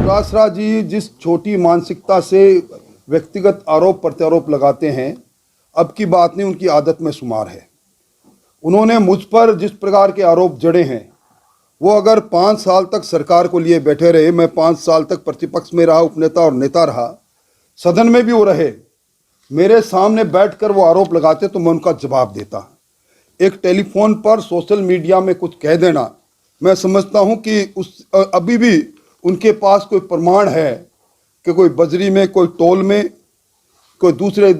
रासरा जी जिस छोटी मानसिकता से व्यक्तिगत आरोप प्रत्यारोप लगाते हैं, अब की बात नहीं, उनकी आदत में शुमार है। उन्होंने मुझ पर जिस प्रकार के आरोप जड़े हैं, वो अगर 5 साल तक सरकार को लिए बैठे रहे, मैं 5 साल तक प्रतिपक्ष में रहा, उपनेता और नेता रहा, सदन में भी वो रहे, मेरे सामने बैठकर वो आरोप लगाते तो मैं उनका जवाब देता। एक टेलीफोन पर सोशल मीडिया में कुछ कह देना, मैं समझता हूं कि अभी भी उनके पास कोई प्रमाण है कि कोई बजरी में, कोई टोल में, कोई दूसरे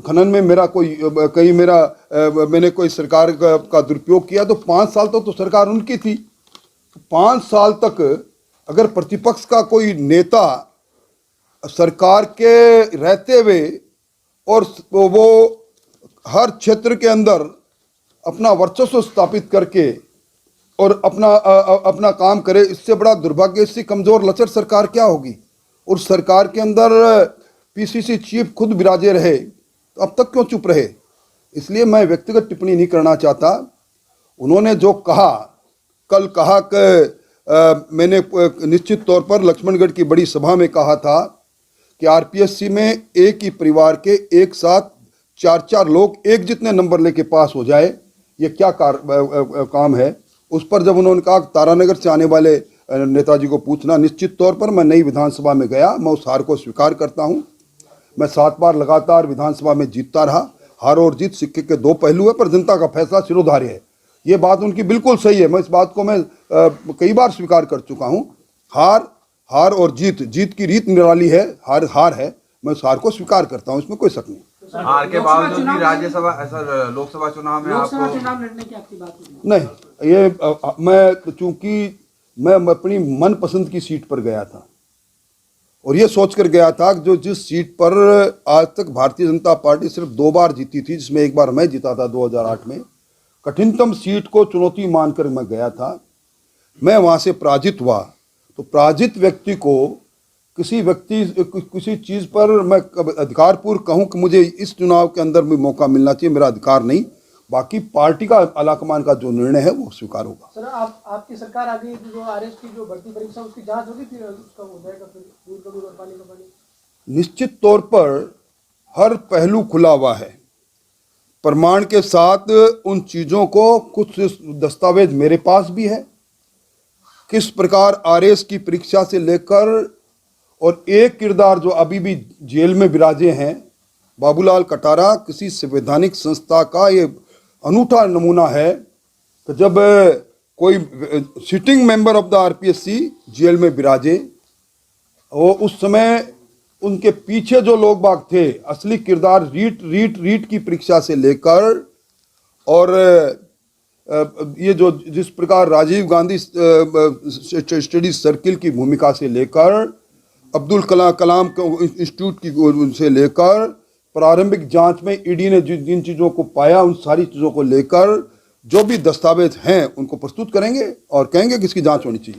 खनन में मेरा कोई कहीं मैंने कोई सरकार का दुरुपयोग किया। तो 5 साल तक तो सरकार उनकी थी। 5 साल तक अगर प्रतिपक्ष का कोई नेता सरकार के रहते हुए और वो हर क्षेत्र के अंदर अपना वर्चस्व स्थापित करके और अपना काम करे, इससे बड़ा दुर्भाग्य, इससे कमजोर लचर सरकार क्या होगी। और सरकार के अंदर पीसीसी चीफ खुद विराजे रहे, तो अब तक क्यों चुप रहे। इसलिए मैं व्यक्तिगत टिप्पणी नहीं करना चाहता। उन्होंने जो कहा, कल कहा कि मैंने निश्चित तौर पर लक्ष्मणगढ़ की बड़ी सभा में कहा था कि आरपीएससी में एक ही परिवार के एक साथ 4-4 लोग एक जितने नंबर लेके पास हो जाए, ये क्या काम है। उस पर जब उन्होंने कहा तारानगर से आने वाले नेताजी को पूछना, निश्चित तौर पर मैं नई विधानसभा में गया, मैं उस हार को स्वीकार करता हूं। मैं 7 बार लगातार विधानसभा में जीतता रहा। हार और जीत सिक्के के 2 पहलू है, पर जनता का फैसला सिरोधार्य है। ये बात उनकी बिल्कुल सही है, मैं इस बात को मैं कई बार स्वीकार कर चुका हूँ। हार और जीत की रीत निराली है, हार है, मैं उस हार को स्वीकार करता हूँ, इसमें कोई शक नहीं। हार के बावजूद भी राज्यसभा लोकसभा चुनाव में आपको लड़ने की आपकी बात नहीं, ये मैं चूंकि मैं अपनी मनपसंद की सीट पर गया था और ये सोचकर गया था कि जो जिस सीट पर आज तक भारतीय जनता पार्टी सिर्फ 2 बार जीती थी, जिसमें एक बार मैं जीता था 2008 में, कठिनतम सीट को चुनौती मानकर मैं गया था। मैं वहां से पराजित हुआ, तो पराजित व्यक्ति को किसी चीज पर मैं अधिकारपूर्व कहूं कि मुझे इस चुनाव के अंदर भी मौका मिलना चाहिए, मेरा अधिकार नहीं। बाकी पार्टी का आलाकमान का जो निर्णय है वो स्वीकार होगा। सर, आपकी सरकार आ गई, जो आरएस की जो भर्ती परीक्षा उसकी जांच होगी, फिर उसका हो जाएगा, फिर दूध का दूध और पानी का पानी। निश्चित तौर पर हर पहलू खुला हुआ है, प्रमाण के साथ उन चीजों को, कुछ दस्तावेज मेरे पास भी है, किस प्रकार आरएस की परीक्षा से लेकर, और एक किरदार जो अभी भी जेल में विराजे हैं, बाबूलाल कटारा, किसी संवैधानिक संस्था का ये अनूठा नमूना है कि जब कोई sitting member of the RPSC जेल में विराजे, वो उस समय उनके पीछे जो लोग बाग थे, असली किरदार रीट की परीक्षा से लेकर, और ये जो जिस प्रकार राजीव गांधी स्टडी सर्किल की भूमिका से लेकर, अब्दुल कलाम इंस्टीट्यूट की से लेकर, प्रारंभिक जांच में ईडी ने जिन चीज़ों को पाया, उन सारी चीज़ों को लेकर जो भी दस्तावेज हैं उनको प्रस्तुत करेंगे और कहेंगे कि इसकी जांच होनी चाहिए।